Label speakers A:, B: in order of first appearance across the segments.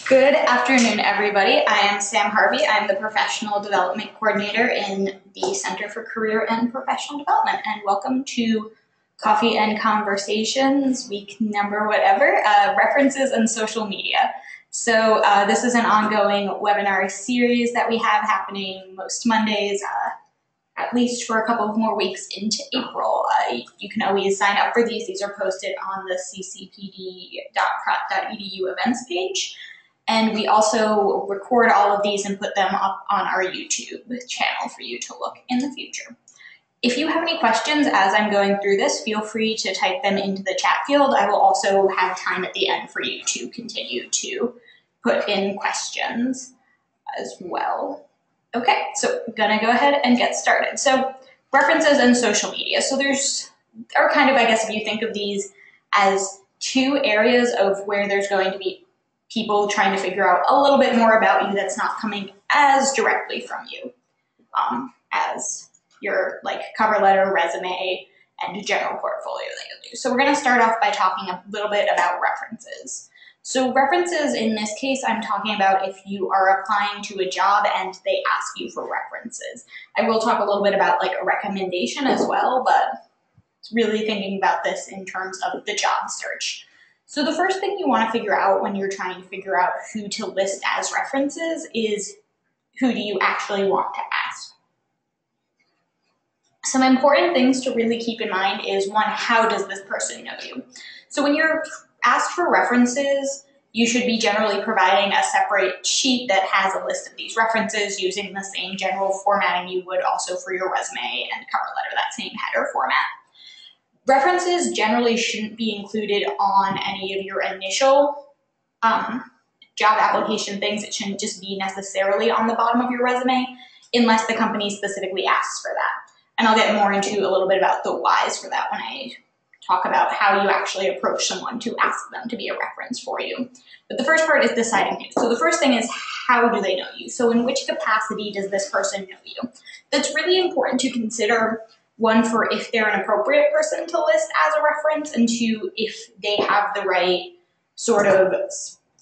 A: Good afternoon, everybody. I am Sam Harvey. I'm the Professional Development Coordinator in the Center for Career and Professional Development, and welcome to Coffee and Conversations, week number whatever, references and social media. So this is an ongoing webinar series that we have happening most Mondays, at least for a couple of more weeks into April. You can always sign up for these. These are posted on the ccpd.pratt.edu events page. And we also record all of these and put them up on our YouTube channel for you to look in the future. If you have any questions as I'm going through this, feel free to type them into the chat field. I will also have time at the end for you to continue to put in questions as well. Okay, so I'm gonna go ahead and get started. So references and social media. So are kind of, I guess, if you think of these as two areas of where there's going to be people trying to figure out a little bit more about you that's not coming as directly from you as your cover letter, resume, and general portfolio that you'll do. So we're going to start off by talking a little bit about references. So references, in this case, I'm talking about if you are applying to a job and they ask you for references. I will talk a little bit about a recommendation as well, but really thinking about this in terms of the job search. So the first thing you want to figure out when you're trying to figure out who to list as references is, who do you actually want to ask? Some important things to really keep in mind is, one, how does this person know you? So when you're asked for references, you should be generally providing a separate sheet that has a list of these references using the same general formatting you would also for your resume and cover letter, that same header format. References generally shouldn't be included on any of your initial job application things. It shouldn't just be necessarily on the bottom of your resume unless the company specifically asks for that. And I'll get more into a little bit about the whys for that when I talk about how you actually approach someone to ask them to be a reference for you. But the first part is deciding who. So the first thing is, how do they know you? So in which capacity does this person know you? That's really important to consider. One, for if they're an appropriate person to list as a reference, and two, if they have the right sort of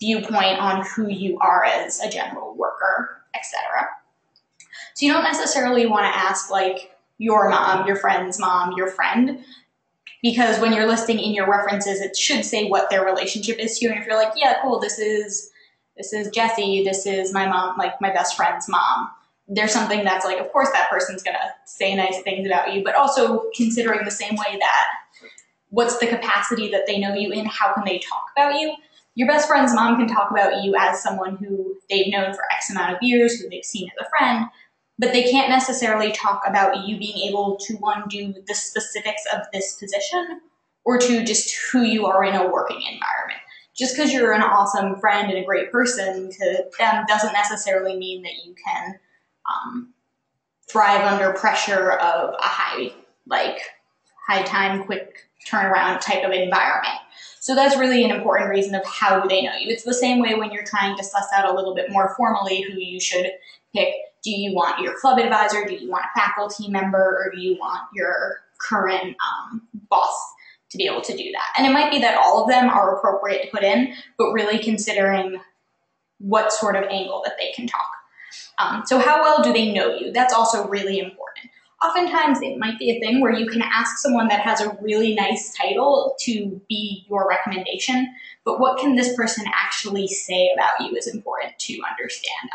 A: viewpoint on who you are as a general worker, etc. So you don't necessarily want to ask your mom, your friend's mom, your friend, because when you're listing in your references, it should say what their relationship is to you. And if you're like, yeah, cool, this is Jessie, this is my mom, my best friend's mom, there's something that's of course that person's gonna say nice things about you, but also considering the same way that what's the capacity that they know you in, how can they talk about you? Your best friend's mom can talk about you as someone who they've known for X amount of years, who they've seen as a friend, but they can't necessarily talk about you being able to, one, do the specifics of this position, or two, just who you are in a working environment. Just because you're an awesome friend and a great person to them doesn't necessarily mean that you can thrive under pressure of a high time, quick turnaround type of environment. So that's really an important reason of how do they know you. It's the same way when you're trying to suss out a little bit more formally who you should pick. Do you want your club advisor? Do you want a faculty member? Or do you want your current boss to be able to do that? And it might be that all of them are appropriate to put in, but really considering what sort of angle that they can talk. So how well do they know you? That's also really important. Oftentimes it might be a thing where you can ask someone that has a really nice title to be your recommendation, but what can this person actually say about you is important to understand.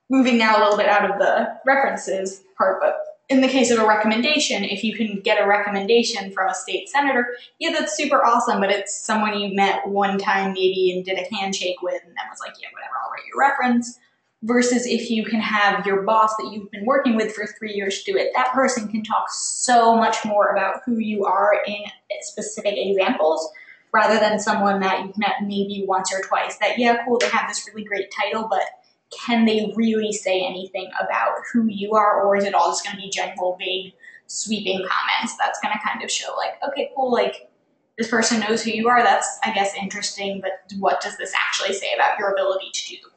A: Moving now a little bit out of the references part, but in the case of a recommendation, if you can get a recommendation from a state senator, yeah, that's super awesome, but it's someone you met one time maybe and did a handshake with and then was like, yeah, whatever, I'll write your reference. Versus if you can have your boss that you've been working with for 3 years do it, that person can talk so much more about who you are in specific examples, rather than someone that you've met maybe once or twice that, yeah, cool, they have this really great title, but can they really say anything about who you are, or is it all just going to be general, vague, sweeping comments that's going to kind of show okay, cool, this person knows who you are, that's, I guess, interesting, but what does this actually say about your ability to do the work?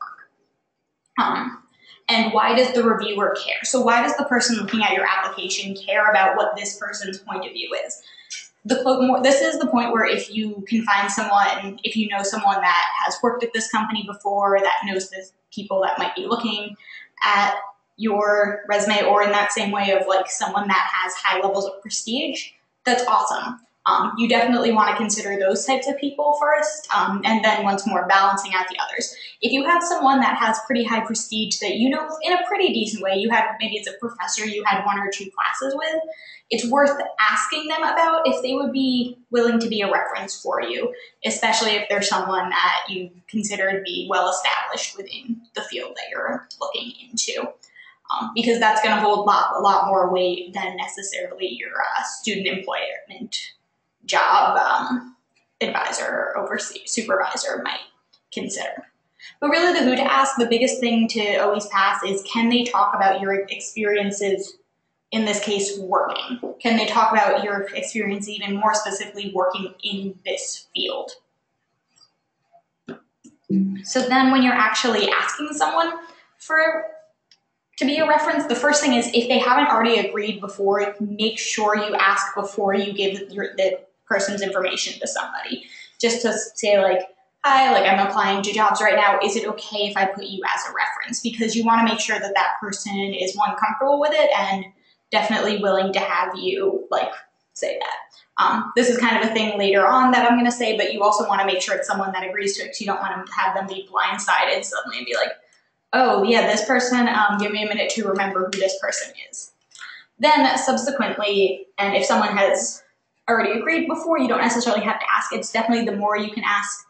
A: And why does the reviewer care? So why does the person looking at your application care about what this person's point of view is? This is the point where if you can find someone, if you know someone that has worked at this company before, that knows the people that might be looking at your resume, or in that same way of like someone that has high levels of prestige, that's awesome. You definitely want to consider those types of people first, and then once more balancing out the others. If you have someone that has pretty high prestige that you know in a pretty decent way, maybe it's a professor you had 1 or 2 classes with, it's worth asking them about if they would be willing to be a reference for you, especially if they're someone that you consider to be well established within the field that you're looking into. Because that's going to hold a lot more weight than necessarily your student employment job advisor or supervisor might consider. But really the who to ask, the biggest thing to always pass is, can they talk about your experiences, in this case working? Can they talk about your experience even more specifically working in this field? So then when you're actually asking someone to be a reference, the first thing is, if they haven't already agreed before, make sure you ask before you give the person's information to somebody. Just to say like, hi, like I'm applying to jobs right now, is it okay if I put you as a reference? Because you want to make sure that that person is, one, comfortable with it, and definitely willing to have you like say that. This is kind of a thing later on that I'm going to say, but you also want to make sure it's someone that agrees to it, because you don't want to have them be blindsided suddenly and be like, oh yeah, this person, give me a minute to remember who this person is. Then subsequently, and if someone has already agreed before, you don't necessarily have to ask. It's definitely the more you can ask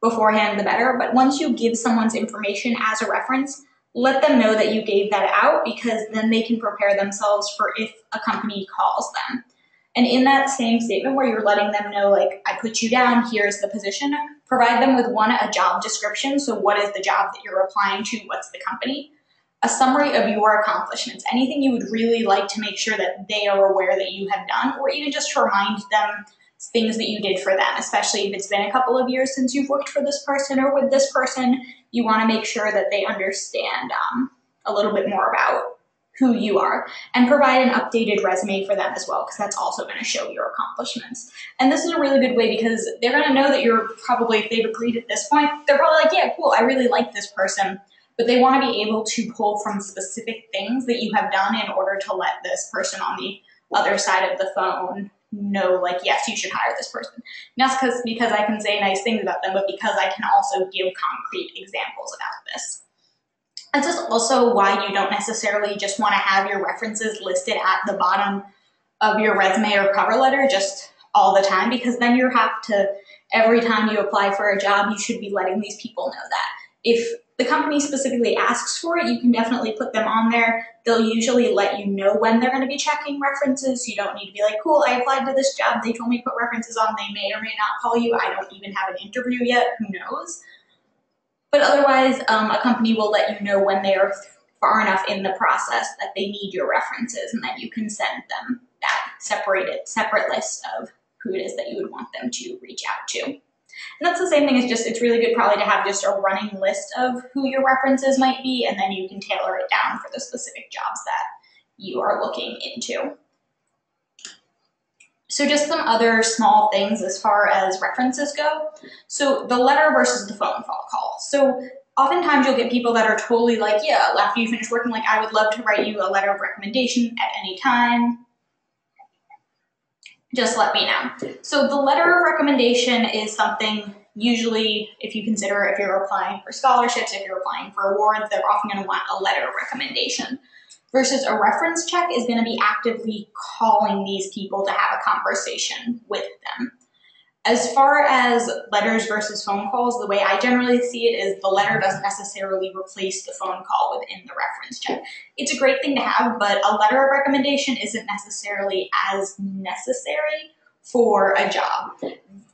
A: beforehand, the better. But once you give someone's information as a reference, let them know that you gave that out, because then they can prepare themselves for if a company calls them. And in that same statement where you're letting them know, like, I put you down, here's the position, provide them with, one, a job description. So what is the job that you're applying to? What's the company? A summary of your accomplishments, anything you would really like to make sure that they are aware that you have done, or even just to remind them things that you did for them, especially if it's been a couple of years since you've worked for this person or with this person. You want to make sure that they understand a little bit more about who you are, and provide an updated resume for them as well, because that's also going to show your accomplishments. And this is a really good way, because they're going to know that you're probably, if they've agreed at this point, they're probably like, yeah, cool, I really like this person. But they want to be able to pull from specific things that you have done in order to let this person on the other side of the phone know, like, yes, you should hire this person. Not because I can say nice things about them, but because I can also give concrete examples about this. This is also why you don't necessarily just want to have your references listed at the bottom of your resume or cover letter just all the time, because then you have to, every time you apply for a job, you should be letting these people know that. If the company specifically asks for it, you can definitely put them on there. They'll usually let you know when they're going to be checking references. You don't need to be like, cool, I applied to this job, they told me to put references on, they may or may not call you, I don't even have an interview yet, who knows? But otherwise, a company will let you know when they are far enough in the process that they need your references, and then you can send them that separate list of who it is that you would want them to reach out to. And that's the same thing as just, it's really good probably to have just a running list of who your references might be, and then you can tailor it down for the specific jobs that you are looking into. So just some other small things as far as references go. So the letter versus the phone call. So oftentimes you'll get people that are totally like, yeah, after you finish working, like, I would love to write you a letter of recommendation at any time. Just let me know. So the letter of recommendation is something, usually if you consider, if you're applying for scholarships, if you're applying for awards, they're often going to want a letter of recommendation. Versus a reference check is going to be actively calling these people to have a conversation with them. As far as letters versus phone calls, the way I generally see it is the letter doesn't necessarily replace the phone call within the reference check. It's a great thing to have, but a letter of recommendation isn't necessarily as necessary for a job.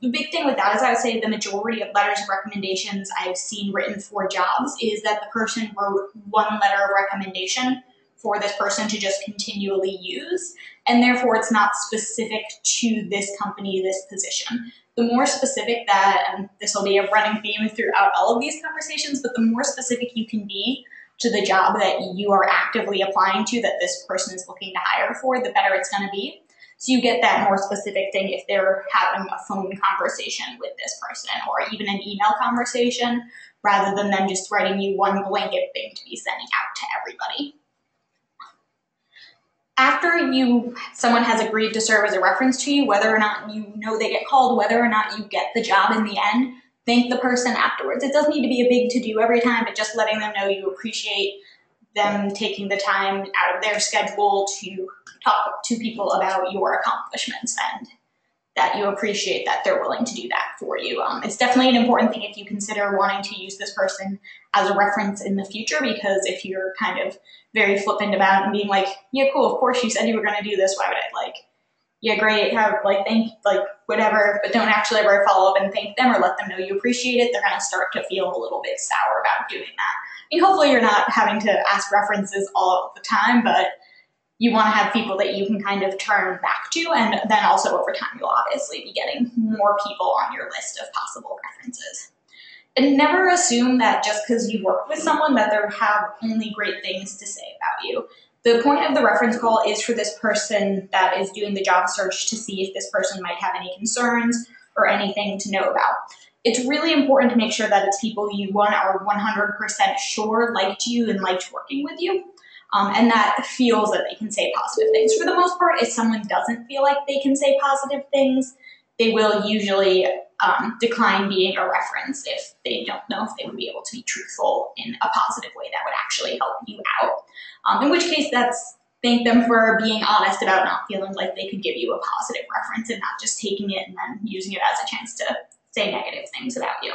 A: The big thing with that is I would say the majority of letters of recommendations I've seen written for jobs is that the person wrote one letter of recommendation for this person to just continually use, and therefore it's not specific to this company, this position. The more specific that, and this will be a running theme throughout all of these conversations, but the more specific you can be to the job that you are actively applying to, that this person is looking to hire for, the better it's going to be. So you get that more specific thing if they're having a phone conversation with this person or even an email conversation, rather than them just writing you one blanket thing to be sending out to everybody. After someone has agreed to serve as a reference to you, whether or not you know they get called, whether or not you get the job in the end, thank the person afterwards. It doesn't need to be a big to-do every time, but just letting them know you appreciate them taking the time out of their schedule to talk to people about your accomplishments and that you appreciate that they're willing to do that for you. It's definitely an important thing if you consider wanting to use this person as a reference in the future, because if you're kind of very flippant about it and being like, yeah, cool, of course you said you were going to do this, why would I, yeah, great, thank, whatever, but don't actually ever follow up and thank them or let them know you appreciate it, they're going to start to feel a little bit sour about doing that. I mean, hopefully you're not having to ask references all the time, but you want to have people that you can kind of turn back to, and then also over time you'll obviously be getting more people on your list of possible references. And never assume that just because you worked with someone that they have only great things to say about you. The point of the reference call is for this person that is doing the job search to see if this person might have any concerns or anything to know about. It's really important to make sure that it's people you are 100% sure liked you and liked working with you. And that feels that they can say positive things. For the most part, if someone doesn't feel like they can say positive things, they will usually decline being a reference if they don't know if they would be able to be truthful in a positive way that would actually help you out. In which case, thank them for being honest about not feeling like they could give you a positive reference and not just taking it and then using it as a chance to say negative things about you.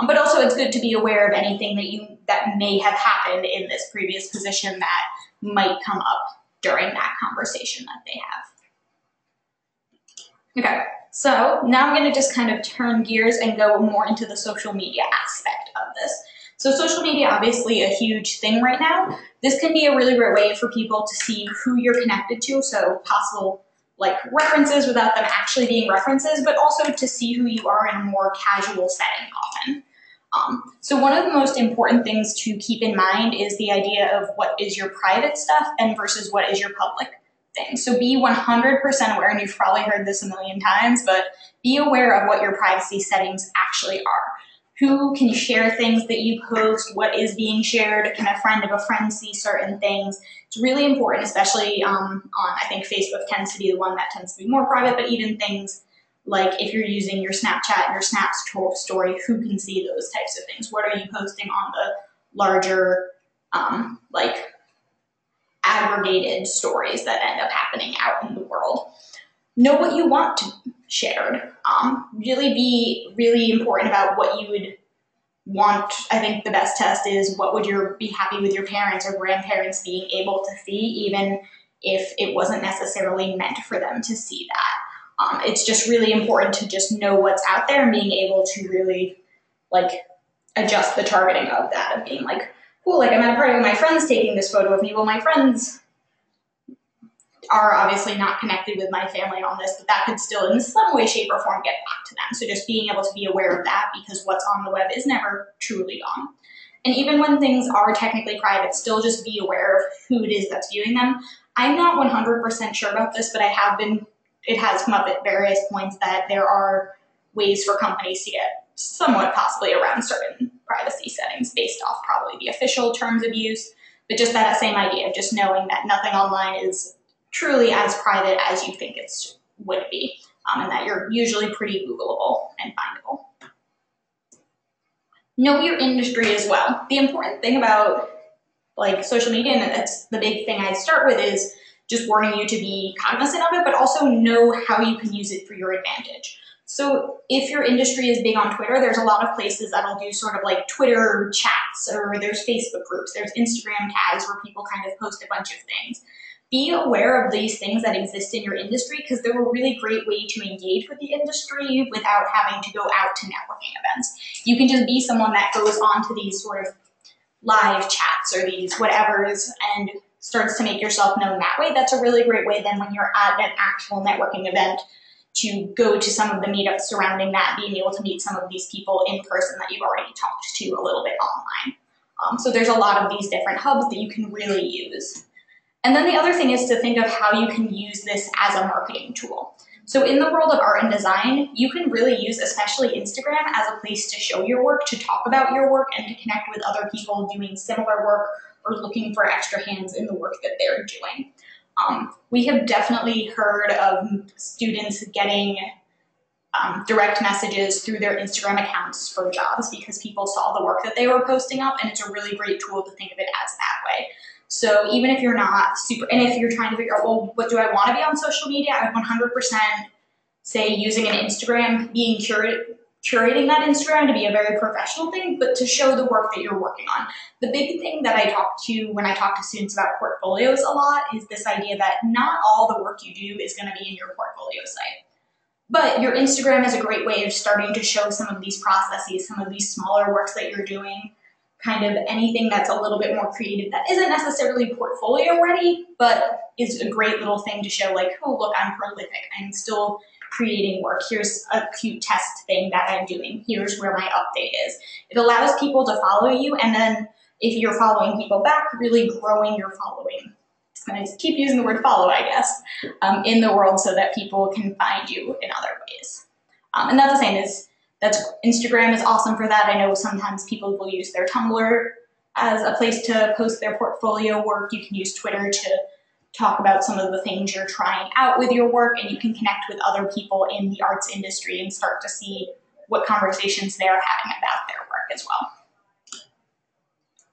A: But also it's good to be aware of anything that may have happened in this previous position that might come up during that conversation that they have. Okay, so now I'm going to just kind of turn gears and go more into the social media aspect of this. So social media, obviously a huge thing right now. This can be a really great way for people to see who you're connected to, so possible references without them actually being references, but also to see who you are in a more casual setting often. So one of the most important things to keep in mind is the idea of what is your private stuff and versus what is your public thing. So be 100% aware, and you've probably heard this a million times, but be aware of what your privacy settings actually are. Who can share things that you post? What is being shared? Can a friend of a friend see certain things? It's really important, especially I think Facebook tends to be the one that tends to be more private, but even things like if you're using your Snapchat and your Snap story, who can see those types of things? What are you posting on the larger, aggregated stories that end up happening out in the world? Know what you want to shared. Really be really important about what you would want. I think the best test is what would you be happy with your parents or grandparents being able to see, even if it wasn't necessarily meant for them to see that. It's just really important to just know what's out there and being able to really adjust the targeting of that, of being cool, I'm at a party with my friends taking this photo of me. Well, my friends are obviously not connected with my family on this, but that could still in some way, shape, or form get back to them. So just being able to be aware of that, because what's on the web is never truly gone. And even when things are technically private, still just be aware of who it is that's viewing them. I'm not 100% sure about this, but it has come up at various points that there are ways for companies to get somewhat possibly around certain privacy settings based off probably the official terms of use, but just that same idea of just knowing that nothing online is truly as private as you think it would be, and that you're usually pretty Googleable and findable. Know your industry as well. The important thing about social media, and that's the big thing I start with, is just warning you to be cognizant of it, but also know how you can use it for your advantage. So if your industry is big on Twitter, there's a lot of places that'll do sort of Twitter chats, or there's Facebook groups, there's Instagram tags where people kind of post a bunch of things. Be aware of these things that exist in your industry, because they're a really great way to engage with the industry without having to go out to networking events. You can just be someone that goes on to these sort of live chats or these whatevers and starts to make yourself known that way. That's a really great way then when you're at an actual networking event to go to some of the meetups surrounding that, being able to meet some of these people in person that you've already talked to a little bit online. So there's a lot of these different hubs that you can really use. And then the other thing is to think of how you can use this as a marketing tool. So in the world of art and design, you can really use especially Instagram as a place to show your work, to talk about your work, and to connect with other people doing similar work or looking for extra hands in the work that they're doing. We have definitely heard of students getting direct messages through their Instagram accounts for jobs because people saw the work that they were posting up, and it's a really great tool to think of it as that way. So even if you're not super, and if you're trying to figure out, well, what do I want to be on social media? I would 100% say using an Instagram, being curating that Instagram to be a very professional thing, but to show the work that you're working on. The big thing that I talk to when I talk to students about portfolios a lot is this idea that not all the work you do is going to be in your portfolio site. But your Instagram is a great way of starting to show some of these processes, some of these smaller works that you're doing, kind of anything that's a little bit more creative that isn't necessarily portfolio ready, but is a great little thing to show like, oh, look, I'm prolific. I'm still creating work. Here's a cute test thing that I'm doing. Here's where my update is. It allows people to follow you, and then if you're following people back, really growing your following. I'm going to keep using the word follow, I guess, in the world so that people can find you in other ways. And that's the same as Instagram is awesome for that. I know sometimes people will use their Tumblr as a place to post their portfolio work. You can use Twitter to talk about some of the things you're trying out with your work, and you can connect with other people in the arts industry and start to see what conversations they're having about their work as well.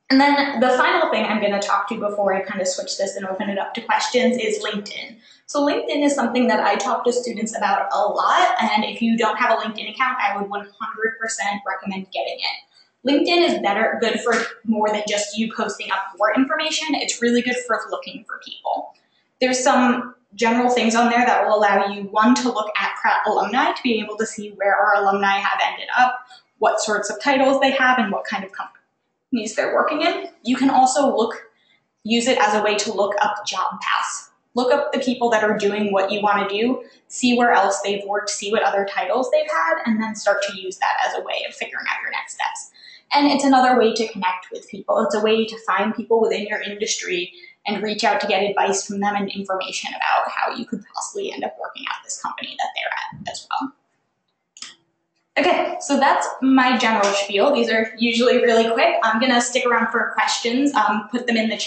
A: And then the final thing I'm going to talk to before I kind of switch this and open it up to questions is LinkedIn. So LinkedIn is something that I talk to students about a lot, and if you don't have a LinkedIn account, I would 100% recommend getting it. LinkedIn is good for more than just you posting up your information. It's really good for looking for people. There's some general things on there that will allow you, one, to look at Pratt alumni, to be able to see where our alumni have ended up, what sorts of titles they have, and what kind of companies they're working in. You can also use it as a way to look up job paths. Look up the people that are doing what you want to do, see where else they've worked, see what other titles they've had, and then start to use that as a way of figuring out your next steps. And it's another way to connect with people. It's a way to find people within your industry and reach out to get advice from them and information about how you could possibly end up working at this company that they're at as well. Okay, so that's my general spiel. These are usually really quick. I'm gonna stick around for questions, put them in the chat.